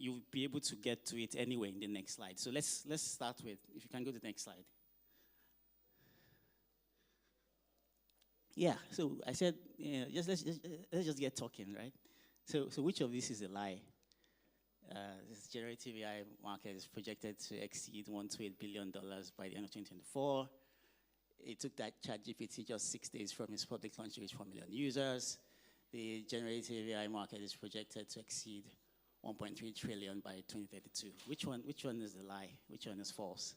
you'll be able to get to it anyway in the next slide. So let's start with, if you can go to the next slide. Yeah, so I said, let's just get talking, right? So which of these is a lie? This generative AI market is projected to exceed $128 billion by the end of 2024. It took that ChatGPT just 6 days from its public launch to reach 4 million users. The generative AI market is projected to exceed 1.3 trillion by 2032. Which one is the lie? Which one is false?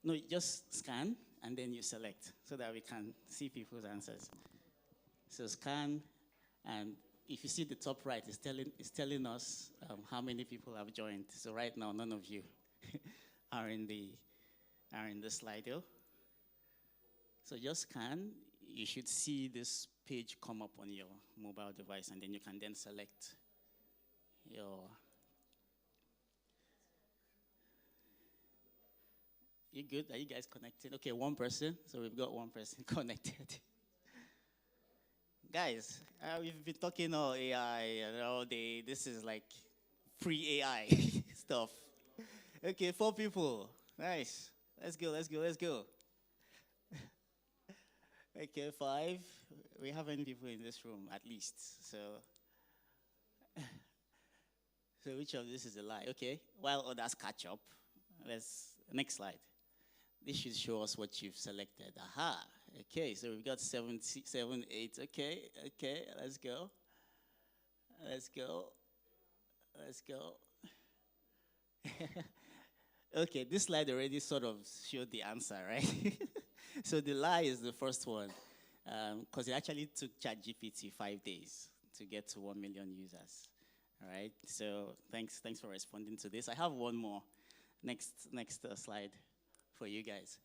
No, just scan and then you select so that we can see people's answers. So scan, and if you see the top right, it's telling us how many people have joined. So right now, none of you are in the Slido. So just scan. You should see this page come up on your mobile device, and then you can then select your. You good? Are you guys connected? Okay, one person. So we've got one person connected. Guys, we've been talking all AI all day. This is like free AI stuff. Okay, 4 people. Nice. Let's go. Okay, 5. We have any people in this room, at least. So which of this is a lie? Okay, while others catch up, next slide. This should show us what you've selected. Aha. Okay, so we've got 7, 8. Okay, let's go. Okay, this slide already sort of showed the answer, right? So the lie is the first one, because it actually took ChatGPT 5 days to get to 1 million users. All right, so thanks for responding to this. I have one more. Next slide for you guys.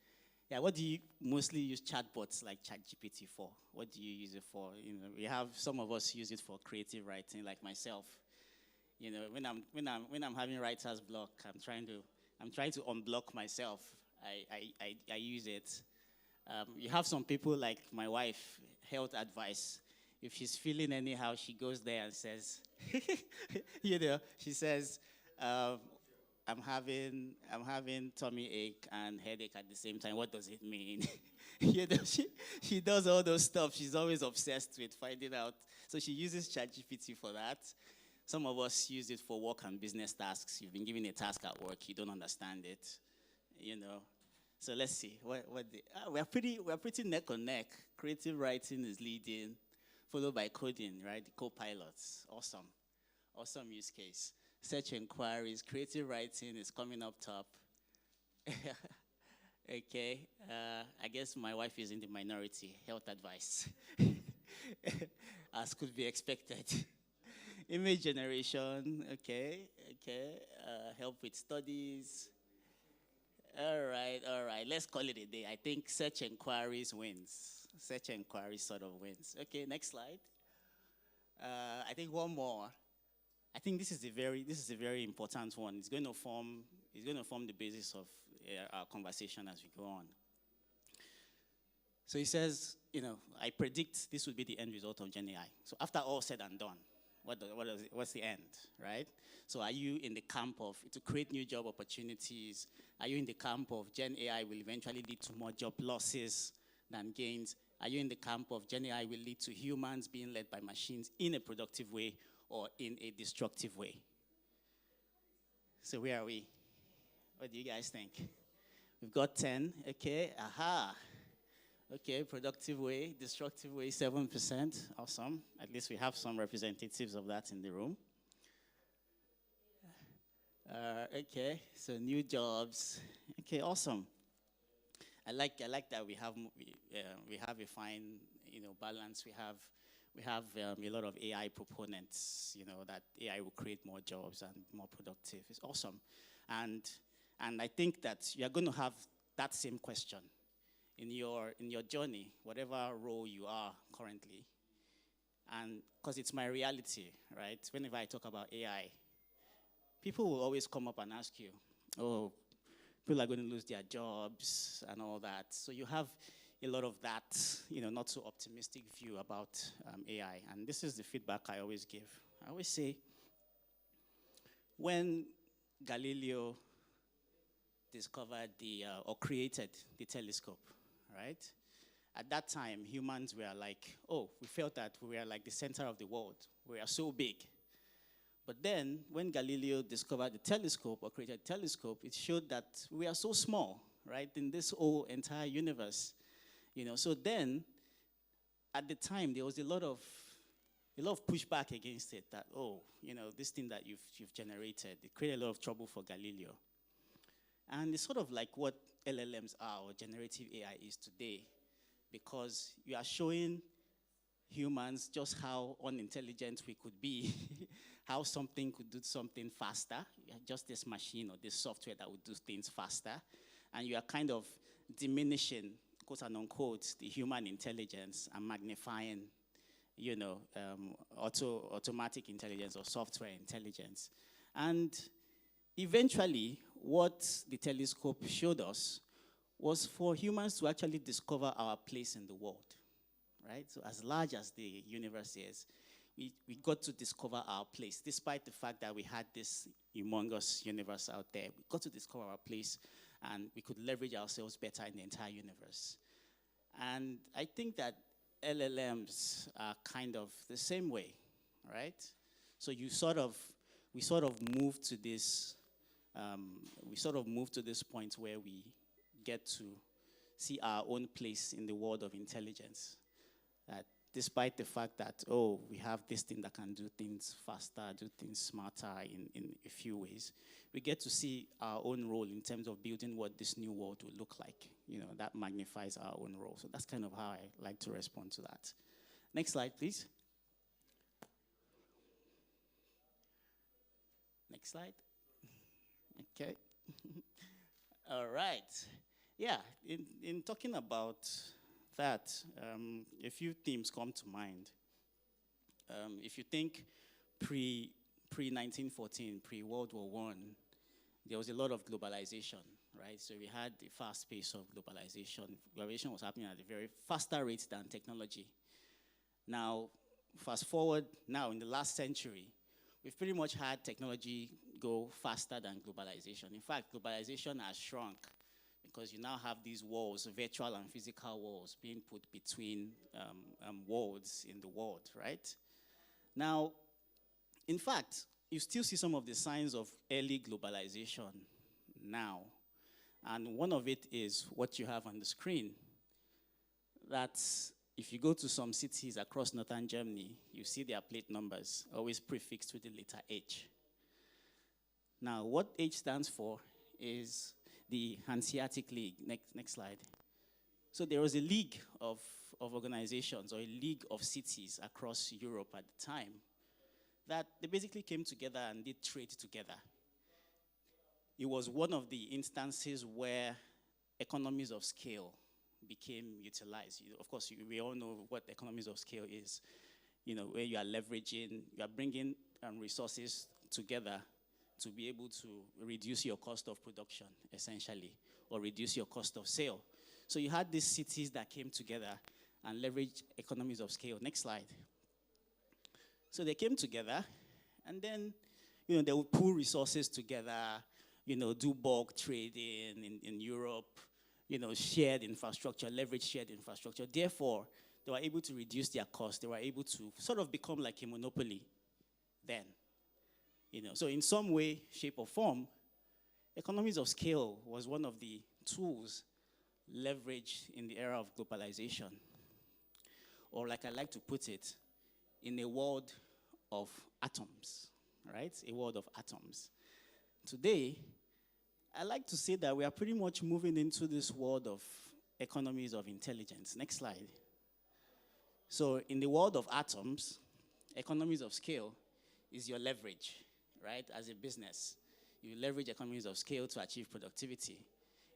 Yeah, what do you mostly use chatbots like ChatGPT for? What do you use it for? You know, we have some of us use it for creative writing, like myself. You know, when I'm having writer's block, I'm trying to unblock myself. I use it. You have some people like my wife, health advice. If she's feeling anyhow, she goes there and says, you know, she says, I'm having tummy ache and headache at the same time. What does it mean? You know, she does all those stuff. She's always obsessed with finding out. So she uses ChatGPT for that. Some of us use it for work and business tasks. You've been given a task at work, you don't understand it, you know. So let's see. We're pretty neck and neck. Creative writing is leading, followed by coding, right? The co-pilots. Awesome use case. Search inquiries, creative writing is coming up top. Okay, I guess my wife is in the minority. Health advice, as could be expected. Image generation, okay. Help with studies. All right. Let's call it a day. I think search inquiries wins. Search inquiries sort of wins. Okay, next slide. I think one more. I think this is a very important one. It's going to form the basis of our conversation as we go on. So he says, you know, I predict this will be the end result of Gen AI. So after all said and done, what's the end, right? So are you in the camp of to create new job opportunities? Are you in the camp of Gen AI will eventually lead to more job losses than gains? Are you in the camp of Gen AI will lead to humans being led by machines in a productive way or in a destructive way? So where are we? What do you guys think? We've got 10. Okay, aha. Okay, productive way, destructive way, 7%. Awesome. At least we have some representatives of that in the room. Okay, so new jobs. Okay, awesome. I like that we have a fine, you know, balance. We have a lot of AI proponents, you know, that AI will create more jobs and more productive. It's awesome. And I think that you're going to have that same question in your journey, whatever role you are currently. And because it's my reality, right? Whenever I talk about AI, people will always come up and ask you, oh, people are going to lose their jobs and all that. So you have a lot of that, you know, not so optimistic view about AI. And this is the feedback I always give. I always say, When Galileo discovered or created the telescope, right? At that time, humans were like, oh, we felt that we were like the center of the world. We are so big. But then, when Galileo discovered the telescope or created the telescope, it showed that we are so small, right, in this whole entire universe. So then, at the time, there was a lot of pushback against it. That this thing that you've generated, it created a lot of trouble for Galileo. And it's sort of like what LLMs are or generative AI is today, because you are showing humans just how unintelligent we could be, how something could do something faster, just this machine or this software that would do things faster, and you are kind of diminishing, quote and unquote, the human intelligence and magnifying, automatic intelligence or software intelligence. And eventually, what the telescope showed us was for humans to actually discover our place in the world, right? So as large as the universe is, we got to discover our place, despite the fact that we had this humongous universe out there. We got to discover our place, and we could leverage ourselves better in the entire universe. And I think that LLMs are kind of the same way, right? So we sort of move to this point where we get to see our own place in the world of intelligence. That despite the fact that, we have this thing that can do things faster, do things smarter in a few ways, we get to see our own role in terms of building what this new world will look like. That magnifies our own role. So that's kind of how I like to respond to that. Next slide, please. Next slide. Okay. All right. Yeah, in talking about that, a few themes come to mind. If you think pre-1914, pre-World War I, there was a lot of globalization, right? So we had the fast pace of globalization. Globalization was happening at a very faster rate than technology. Now, fast forward now in the last century, we've pretty much had technology go faster than globalization. In fact, globalization has shrunk because you now have these walls, virtual and physical walls, being put between worlds in the world, right? Now, in fact, you still see some of the signs of early globalization now. And one of it is what you have on the screen. That's, if you go to some cities across northern Germany, you see their plate numbers always prefixed with the letter H. Now, what H stands for is the Hanseatic League. Next slide. So there was a league of organizations or a league of cities across Europe at the time that they basically came together and did trade together. It was one of the instances where economies of scale became utilized. Of course, we all know what economies of scale is. Where you are leveraging, you are bringing resources together to be able to reduce your cost of production, essentially, or reduce your cost of sale. So you had these cities that came together and leveraged economies of scale. Next slide. So they came together, and then, they would pool resources together, do bulk trading in Europe, shared infrastructure, leverage shared infrastructure. Therefore, they were able to reduce their costs. They were able to sort of become like a monopoly then. So in some way, shape, or form, economies of scale was one of the tools leveraged in the era of globalization. Or like I like to put it, in a world of atoms, right? A world of atoms. Today, I like to say that we are pretty much moving into this world of economies of intelligence. Next slide. So in the world of atoms, economies of scale is your leverage, right? As a business, you leverage economies of scale to achieve productivity.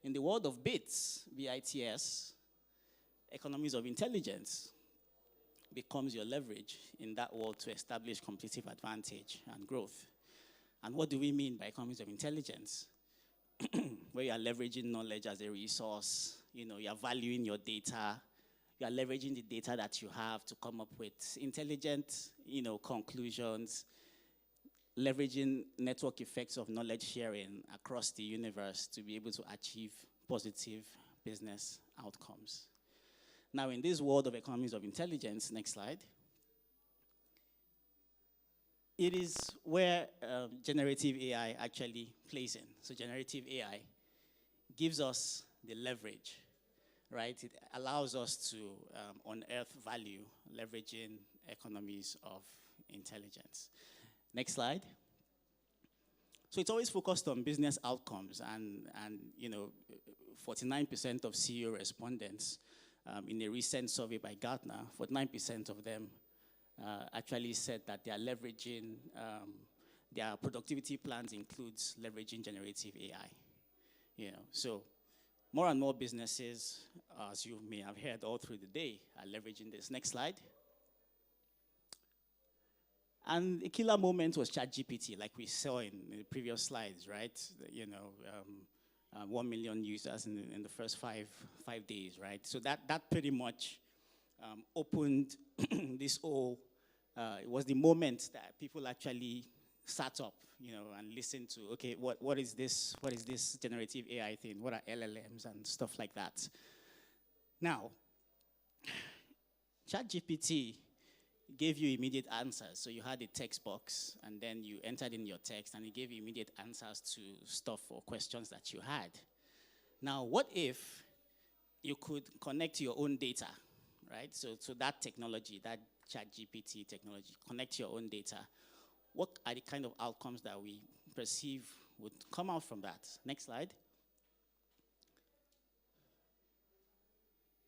In the world of bits, BITS, economies of intelligence becomes your leverage in that world to establish competitive advantage and growth. And what do we mean by economies of intelligence? Where you are leveraging knowledge as a resource, you are valuing your data, you are leveraging the data that you have to come up with intelligent, conclusions. leveraging network effects of knowledge sharing across the universe to be able to achieve positive business outcomes. Now, in this world of economies of intelligence, next slide, it is where generative AI actually plays in. So generative AI gives us the leverage, right? It allows us to unearth value, leveraging economies of intelligence. Next slide. So it's always focused on business outcomes, and 49% of CEO respondents in a recent survey by Gartner, 49% of them actually said that they are leveraging, their productivity plans includes leveraging generative AI. So more and more businesses, as you may have heard all through the day, are leveraging this. Next slide. And a killer moment was ChatGPT, like we saw in the previous slides, right? 1 million users in the first five days, right? So that pretty much opened this whole, it was the moment that people actually sat up, and listened to, okay, what is this generative AI thing? What are LLMs and stuff like that? Now, ChatGPT gave you immediate answers. So you had a text box, and then you entered in your text, and it gave you immediate answers to stuff or questions that you had. Now, what if you could connect to your own data, right? So that technology, that ChatGPT technology, connect to your own data. What are the kind of outcomes that we perceive would come out from that? Next slide.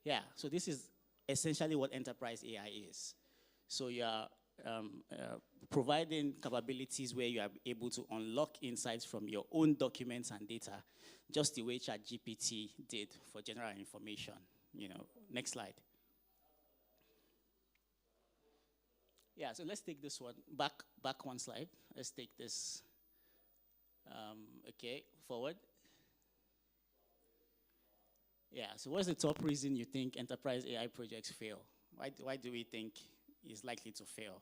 Yeah, so this is essentially what enterprise AI is. So you are providing capabilities where you are able to unlock insights from your own documents and data, just the way ChatGPT did for general information. Next slide. Yeah, so let's take this one back one slide. Let's take this. Okay, forward. Yeah, so what's the top reason you think enterprise AI projects fail? Why do we think is likely to fail?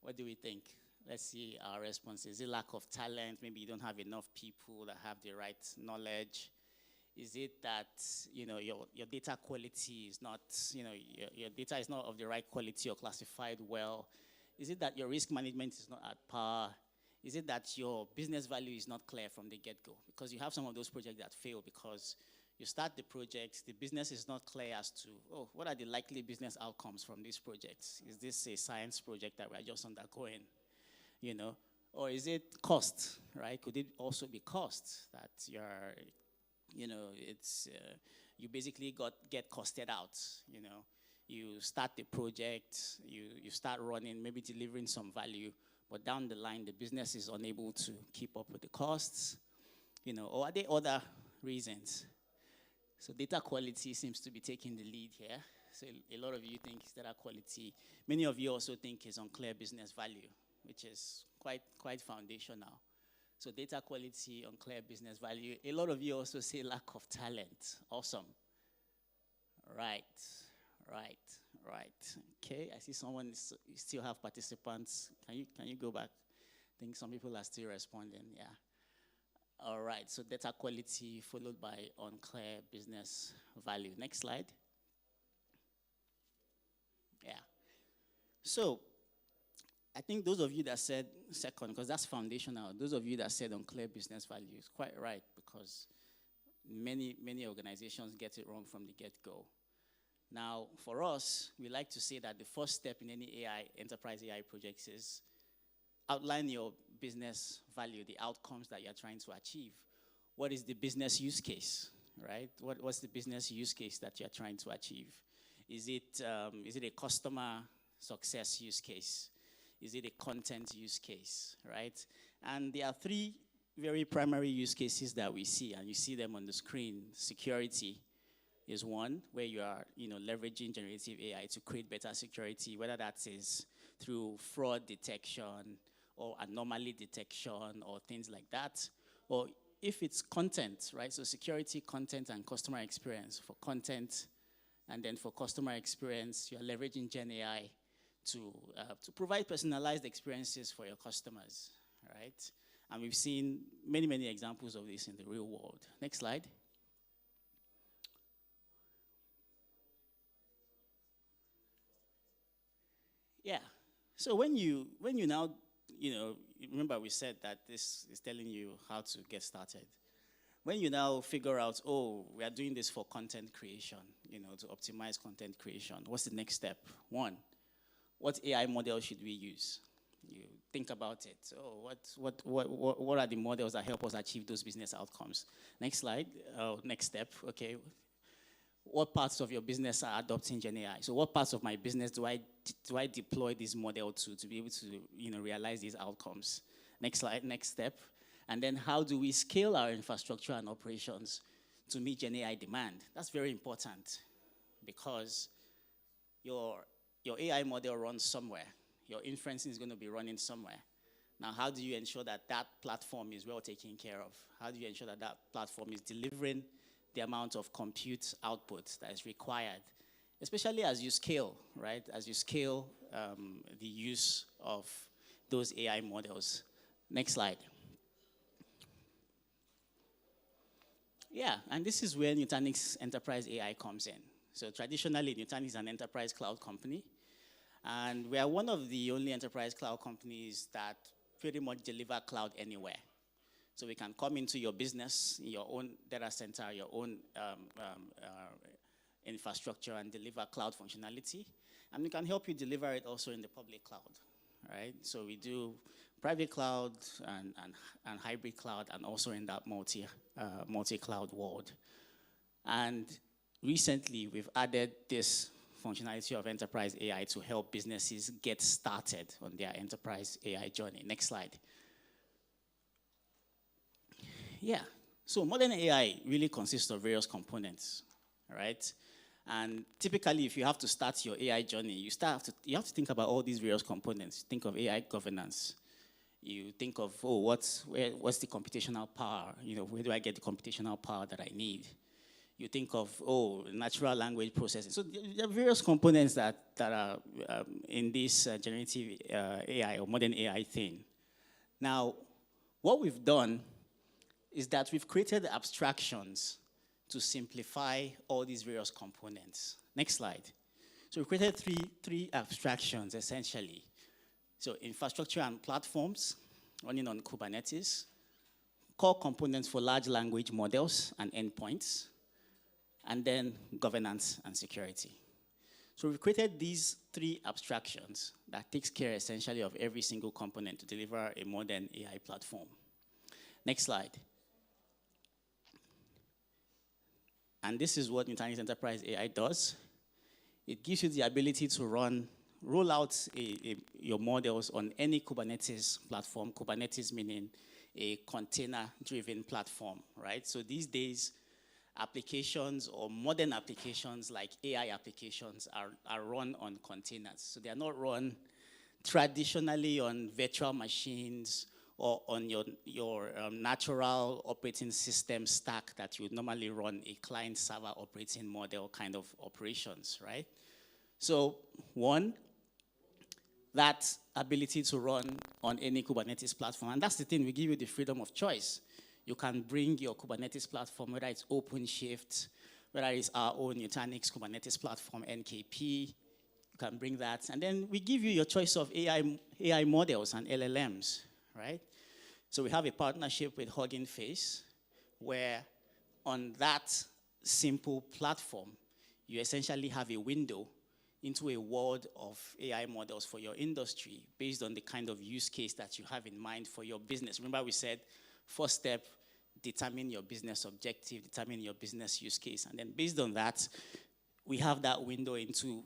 What do we think? Let's see our response. Is it lack of talent? Maybe you don't have enough people that have the right knowledge. Is it that your data quality is not, your data is not of the right quality or classified well? Is it that your risk management is not at par? Is it that your business value is not clear from the get-go? Because you have some of those projects that fail because you start the project, the business is not clear as to, what are the likely business outcomes from these projects? Is this a science project that we're just undergoing, Or is it cost, right? Could it also be cost that you're, you basically get costed out, You start the project, you start running, maybe delivering some value, but down the line, the business is unable to keep up with the costs, or are there other reasons? So data quality seems to be taking the lead here. So a lot of you think it's data quality. Many of you also think it's unclear business value, which is quite foundational. So data quality, unclear business value. A lot of you also say lack of talent. Awesome. Right. Okay, I see someone you still have participants. Can you go back? I think some people are still responding. Yeah. All right. So data quality followed by unclear business value. Next slide. Yeah. So I think those of you that said second, because that's foundational, those of you that said unclear business value is quite right, because many organizations get it wrong from the get-go. Now, for us, we like to say that the first step in any enterprise AI projects is outline your business value, the outcomes that you're trying to achieve. What is the business use case, right? What's the business use case that you're trying to achieve? Is it a customer success use case? Is it a content use case, right? And there are three very primary use cases that we see, and you see them on the screen. Security is one, where you are leveraging generative AI to create better security, whether that is through fraud detection or anomaly detection or things like that. Or if it's content, right? So security, content, and customer experience. For content, and then for customer experience, you're leveraging Gen AI to provide personalized experiences for your customers, right? And we've seen many, many examples of this in the real world. Next slide. Yeah. So when you now, remember we said that this is telling you how to get started. When you now figure out, oh, we are doing this for content creation, to optimize content creation, what's the next step? One, what AI model should we use? You think about it. So what are the models that help us achieve those business outcomes? Next slide. Next step. Okay. What parts of your business are adopting Gen AI? So what parts of my business do I deploy this model to be able to realize these outcomes? Next slide. Next step. And then how do we scale our infrastructure and operations to meet Gen AI demand? That's very important because your AI model runs somewhere. Your inferencing is going to be running somewhere. Now, how do you ensure that that platform is well taken care of? How do you ensure that that platform is delivering the amount of compute output that is required, especially as you scale, right? As you scale the use of those AI models. Next slide. Yeah, and this is where Nutanix Enterprise AI comes in. So traditionally, Nutanix is an enterprise cloud company. And we are one of the only enterprise cloud companies that pretty much deliver cloud anywhere. So we can come into your business, your own data center, your own infrastructure and deliver cloud functionality. And we can help you deliver it also in the public cloud, right? So we do private cloud and hybrid cloud and also in that multi-cloud world. And recently, we've added this functionality of enterprise AI to help businesses get started on their enterprise AI journey. Next slide. Yeah, so modern AI really consists of various components, right? And typically, if you have to start your AI journey, you have to think about all these various components. Think of AI governance. You think of, what's the computational power? Where do I get the computational power that I need? You think of, natural language processing. So there are various components that are in this generative AI or modern AI thing. Now, what we've done is that we've created abstractions to simplify all these various components. Next slide. So we created three abstractions, essentially. So infrastructure and platforms running on Kubernetes, core components for large language models and endpoints, and then governance and security. So we've created these three abstractions that takes care essentially of every single component to deliver a modern AI platform. Next slide. And this is what Nutanix Enterprise AI does. It gives you the ability to roll out your models on any Kubernetes platform. Kubernetes meaning a container-driven platform, right? So these days, applications or modern applications like AI applications are run on containers. So they are not run traditionally on virtual machines or on your natural operating system stack that you would normally run a client-server operating model kind of operations, right? So one, that ability to run on any Kubernetes platform. And that's the thing, we give you the freedom of choice. You can bring your Kubernetes platform, whether it's OpenShift, whether it's our own Nutanix Kubernetes platform, NKP, you can bring that. And then we give you your choice of AI models and LLMs, right? So we have a partnership with Hugging Face, where on that simple platform, you essentially have a window into a world of AI models for your industry based on the kind of use case that you have in mind for your business. Remember we said, first step, determine your business objective, determine your business use case. And then based on that, we have that window into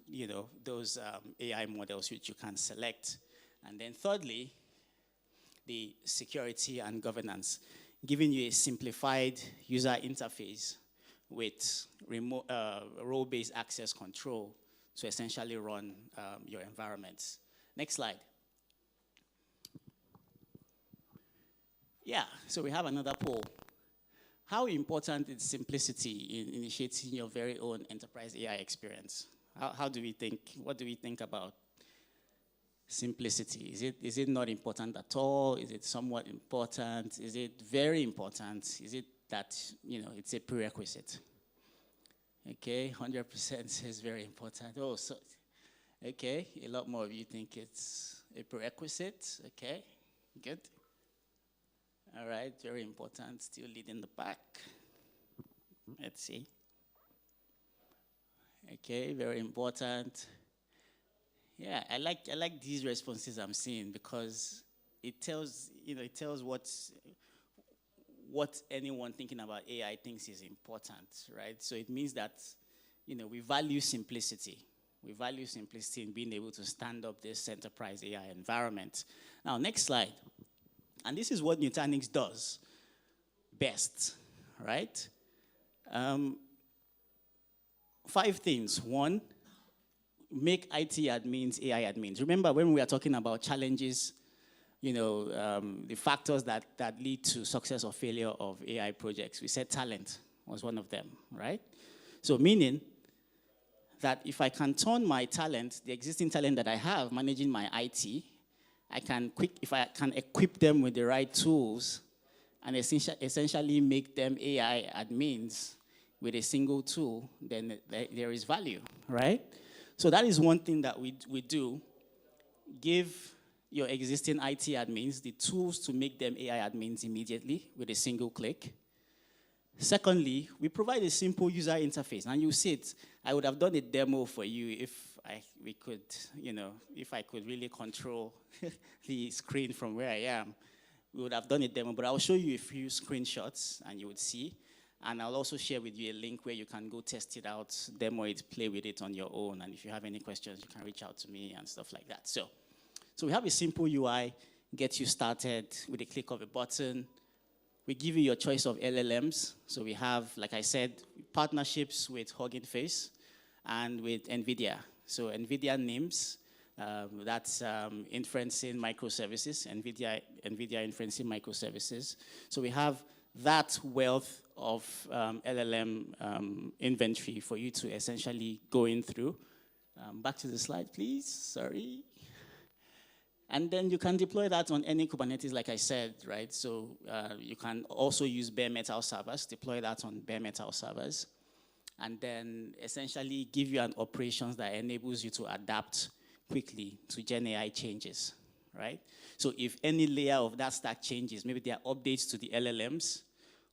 those AI models which you can select. And then thirdly, the security and governance, giving you a simplified user interface with role-based access control to essentially run your environments. Next slide. Yeah, so we have another poll. How important is simplicity in initiating your very own enterprise AI experience? How do we think, what do we think about Simplicity. Is it not important at all? Is it somewhat important? Is it very important? Is it that, it's a prerequisite? Okay, 100% is very important. Oh, so, okay, a lot more of you think it's a prerequisite. Okay, good. All right, very important. Still leading the pack. Let's see. Okay, very important. Yeah, I like these responses I'm seeing because it tells what anyone thinking about AI thinks is important, right? So it means that we value simplicity. We value simplicity in being able to stand up this enterprise AI environment. Now, next slide. And this is what Nutanix does best, right? 5 things. 1, make IT admins AI admins. Remember when we were talking about challenges, the factors that lead to success or failure of AI projects, we said talent was one of them, right? So meaning that if I can turn my talent, the existing talent that I have managing my IT, if I can equip them with the right tools and essentially make them AI admins with a single tool, then there is value, right? So that is one thing that we do. Give your existing IT admins the tools to make them AI admins immediately with a single click. Secondly, we provide a simple user interface. And you see it, I would have done a demo for you if I could really control the screen from where I am. We would have done a demo, but I'll show you a few screenshots and you would see. And I'll also share with you a link where you can go test it out, demo it, play with it on your own. And if you have any questions, you can reach out to me and stuff like that. So we have a simple UI, get you started with a click of a button. We give you your choice of LLMs. So we have, like I said, partnerships with Hugging Face and with NVIDIA. So NVIDIA NIMS, that's inferencing microservices, NVIDIA inferencing microservices. So we have that wealth of LLM inventory for you to essentially go in through. Back to the slide, please. Sorry. And then you can deploy that on any Kubernetes, like I said, right? So you can also use bare metal servers, deploy that on bare metal servers, and then essentially give you an operations that enables you to adapt quickly to Gen AI changes, right? So if any layer of that stack changes, maybe there are updates to the LLMs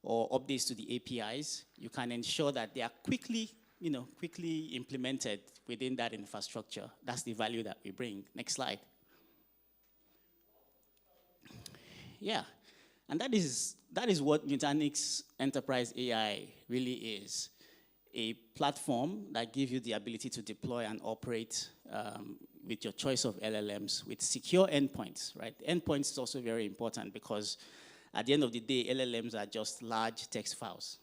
or updates to the APIs, you can ensure that they are quickly implemented within that infrastructure. That's the value that we bring. Next slide. Yeah, and that is what Nutanix Enterprise AI really is. A platform that gives you the ability to deploy and operate with your choice of LLMs with secure endpoints, right? Endpoints is also very important because at the end of the day, LLMs are just large text files.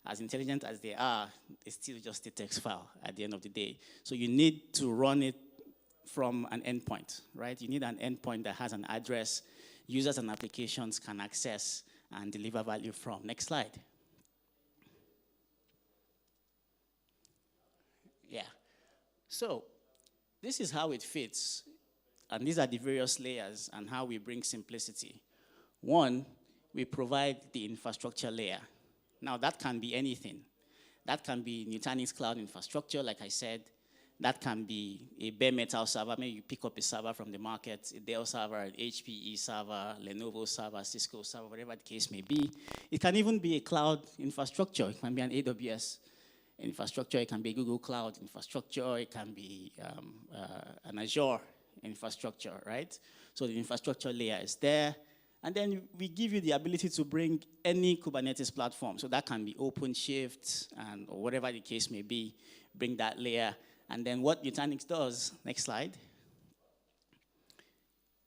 As intelligent as they are, it's still just a text file at the end of the day. So you need to run it from an endpoint, right? You need an endpoint that has an address users and applications can access and deliver value from. Next slide. Yeah. So this is how it fits. And these are the various layers and how we bring simplicity. 1, we provide the infrastructure layer. Now, that can be anything. That can be Nutanix cloud infrastructure, like I said. That can be a bare metal server. Maybe you pick up a server from the market, a Dell server, an HPE server, Lenovo server, Cisco server, whatever the case may be. It can even be a cloud infrastructure. It can be an AWS infrastructure. It can be Google Cloud infrastructure. It can be an Azure infrastructure, right? So the infrastructure layer is there. And then we give you the ability to bring any Kubernetes platform. So that can be OpenShift or whatever the case may be. Bring that layer. And then what Nutanix does, next slide,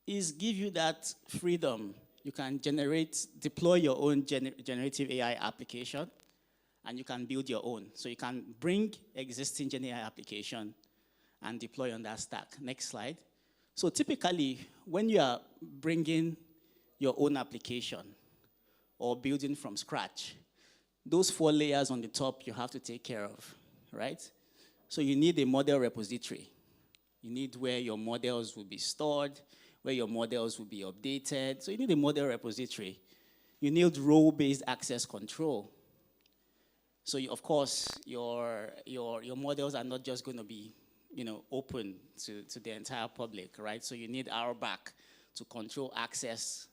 is give you that freedom. You can deploy your own generative AI application, and you can build your own. So you can bring existing Gen AI application and deploy on that stack. Next slide. So typically, when you are bringing your own application or building from scratch, those 4 layers on the top you have to take care of, right? So you need a model repository. You need where your models will be stored, where your models will be updated. So you need a model repository. You need role-based access control. So of course, your models are not just going to be, open to the entire public, right? So you need RBAC to control access,